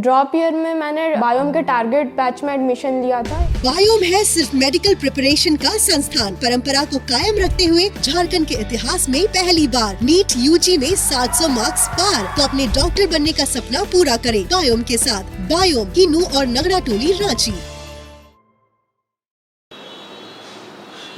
Drop year में मैंने biome के टारगेट बैच में एडमिशन लिया था। बायोम है सिर्फ मेडिकल प्रिपरेशन का संस्थान। परंपरा को कायम रखते हुए झारखंड के इतिहास में पहली बार नीट यूजी में 700 मार्क्स पार। तो अपने डॉक्टर बनने का सपना पूरा करें बायोम के साथ। बायोम किन्नू और नगरा टोली रांची।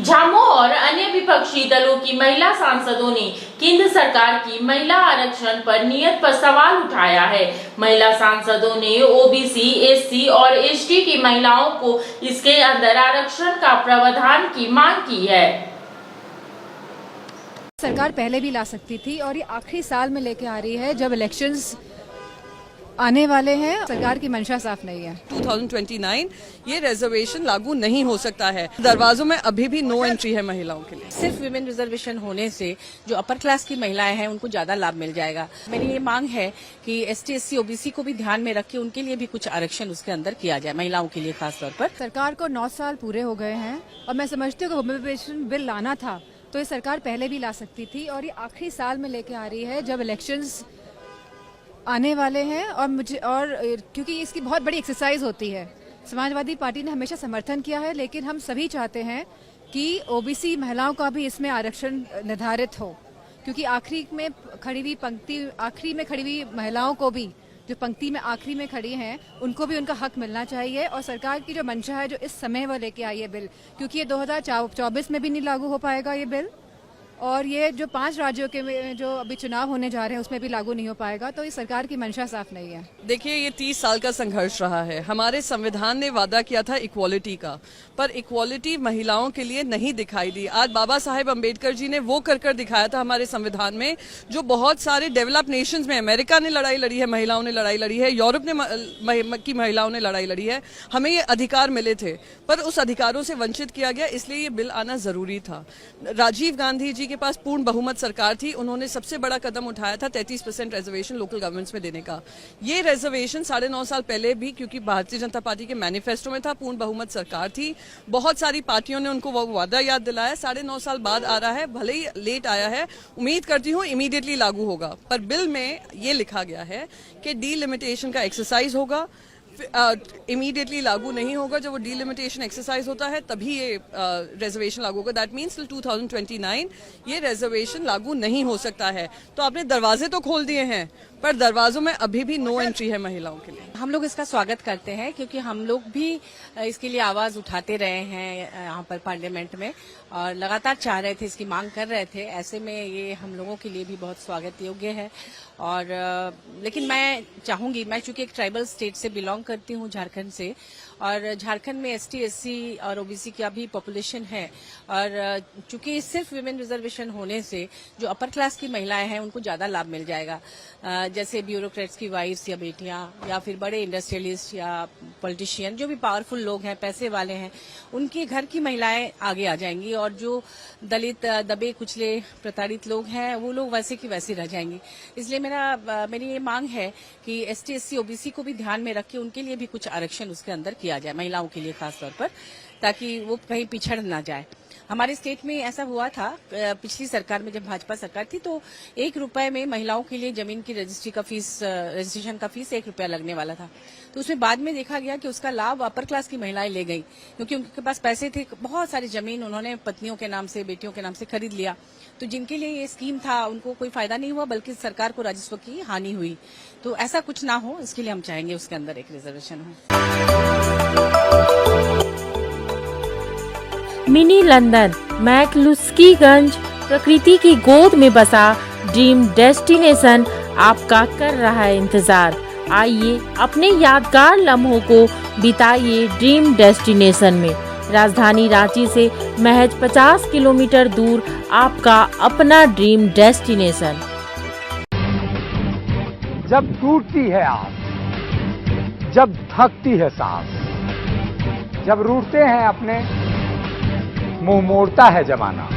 झामुमो और अन्य विपक्षी दलों की महिला सांसदों ने केंद्र सरकार की महिला आरक्षण पर नीयत पर सवाल उठाया है। महिला सांसदों ने ओबीसी, एससी और एसटी की महिलाओं को इसके अंदर आरक्षण का प्रावधान की मांग की है। सरकार पहले भी ला सकती थी और ये आखिरी साल में लेके आ रही है जब इलेक्शंस आने वाले हैं। सरकार की मंशा साफ नहीं है। 2029 ये रिजर्वेशन लागू नहीं हो सकता है। दरवाजों में अभी भी नो एंट्री है महिलाओं के लिए। सिर्फ विमेन रिजर्वेशन होने से जो अपर क्लास की महिलाएं हैं उनको ज्यादा लाभ मिल जाएगा। मेरी ये मांग है कि एसटी, एससी, ओबीसी को भी ध्यान में रख के उनके लिए भी कुछ आरक्षण उसके अंदर किया जाए, महिलाओं के लिए खास तौर पर। सरकार को 9 साल पूरे हो गए हैं और मैं समझती हूँ कि वुमेन बिल लाना था तो ये सरकार पहले भी ला सकती थी और ये आखिरी साल में लेके आ रही है जब इलेक्शंस आने वाले हैं। और क्योंकि इसकी बहुत बड़ी एक्सरसाइज होती है। समाजवादी पार्टी ने हमेशा समर्थन किया है, लेकिन हम सभी चाहते हैं कि ओबीसी महिलाओं का भी इसमें आरक्षण निर्धारित हो, क्योंकि आखिरी में खड़ी हुई महिलाओं को भी, जो पंक्ति में आखिरी में खड़ी हैं, उनको भी उनका हक मिलना चाहिए। और सरकार की जो मंशा है, जो इस समय वो लेके आई है बिल, क्योंकि ये 2024 में भी नहीं लागू हो पाएगा ये बिल, और ये जो 5 राज्यों के जो अभी चुनाव होने जा रहे हैं उसमें भी लागू नहीं हो पाएगा। तो ये सरकार की मंशा साफ नहीं है। देखिए, ये 30 साल का संघर्ष रहा है। हमारे संविधान ने वादा किया था इक्वालिटी का, पर इक्वालिटी महिलाओं के लिए नहीं दिखाई दी। आज बाबा साहेब अम्बेडकर जी ने वो कर दिखाया था हमारे संविधान में, जो बहुत सारे डेवलप नेशंस में, अमेरिका ने लड़ाई लड़ी है, महिलाओं ने लड़ाई लड़ी है, यूरोप की महिलाओं ने लड़ाई लड़ी है। हमें ये अधिकार मिले थे, पर उस अधिकारों से वंचित किया गया, इसलिए ये बिल आना जरूरी था। राजीव गांधी जी के पास पूर्ण बहुमत सरकार थी, उन्होंने सबसे बड़ा कदम उठाया था 33% रिजर्वेशन लोकल गवर्नमेंट्स में देने का। ये रिजर्वेशन 9.5 साल पहले भी, क्योंकि भारतीय जनता पार्टी के मैनिफेस्टो में था, पूर्ण बहुमत सरकार थी, बहुत सारी पार्टियों ने उनको वो वादा याद दिलाया। 9.5 साल बाद आ रहा है, भले ही लेट आया है। उम्मीद करती हूँ इमीडिएटली लागू होगा, पर बिल में ये लिखा गया है कि डीलिमिटेशन का एक्सरसाइज होगा, इमीडिएटली लागू नहीं होगा। जब वो डीलिमिटेशन एक्सरसाइज होता है तभी ये रिजर्वेशन लागू होगा। दैट मीन्स टिल 2029 ये रिजर्वेशन लागू नहीं हो सकता है। तो आपने दरवाजे तो खोल दिए हैं, पर दरवाजों में अभी भी नो एंट्री है महिलाओं के लिए। हम लोग इसका स्वागत करते हैं, क्योंकि हम लोग भी इसके लिए आवाज उठाते रहे हैं यहाँ पर पार्लियामेंट में, और लगातार चाह रहे थे, इसकी मांग कर रहे थे। ऐसे में ये हम लोगों के लिए भी बहुत स्वागत योग्य है। और लेकिन मैं चाहूंगी, मैं चूंकि एक ट्राइबल स्टेट से बिलोंग करती हूँ, झारखंड से, और झारखंड में एसटी, एससी और ओबीसी का भी पॉपुलेशन है, और चूंकि सिर्फ विमेन रिजर्वेशन होने से जो अपर क्लास की महिलाएं हैं उनको ज्यादा लाभ मिल जाएगा। जैसे ब्यूरोक्रेट्स की वाइफ्स या बेटियां, या फिर बड़े इंडस्ट्रियलिस्ट या पॉलिटिशियन, जो भी पावरफुल लोग हैं, पैसे वाले हैं, उनके घर की महिलाएं आगे आ जाएंगी, और जो दलित, दबे कुचले, प्रताड़ित लोग हैं, वो लोग वैसे की वैसे रह जाएंगी। इसलिए मेरी ये मांग है कि एसटी, एससी, ओबीसी को भी ध्यान में रख के उनके लिए भी कुछ आरक्षण उसके अंदर किया जाए, महिलाओं के लिए खास तौर पर, ताकि वो कहीं पिछड़ ना जाए। हमारे स्टेट में ऐसा हुआ था पिछली सरकार में, जब भाजपा सरकार थी, तो 1 रुपए में महिलाओं के लिए जमीन की रजिस्ट्रेशन का फीस 1 रुपया लगने वाला था। तो उसमें बाद में देखा गया कि उसका लाभ अपर क्लास की महिलाएं ले गई, क्योंकि उनके पास पैसे थे, बहुत सारी जमीन उन्होंने पत्नियों के नाम से, बेटियों के नाम से खरीद लिया। तो जिनके लिए ये स्कीम था उनको कोई फायदा नहीं हुआ, बल्कि सरकार को राजस्व की हानि हुई। तो ऐसा कुछ ना हो, इसके लिए हम चाहेंगे उसके अंदर एक रिजर्वेशन हो। मिनी लंदन मैक्लुस्कीगंज प्रकृति की गोद में बसा ड्रीम डेस्टिनेशन आपका कर रहा है इंतजार। आइए अपने यादगार लम्हों को बिताइए ड्रीम डेस्टिनेशन में। राजधानी रांची से महज 50 किलोमीटर दूर आपका अपना ड्रीम डेस्टिनेशन। जब टूटती है आस, जब थकती है सांस, जब रूठते हैं अपने, मुंह मोड़ता है जमाना,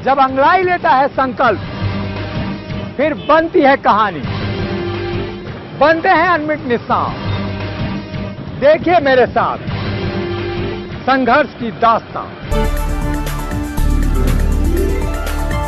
जब अंगड़ाई लेता है संकल्प, फिर बनती है कहानी, बनते हैं अनमिट निशान। देखिए मेरे साथ संघर्ष की दास्तां।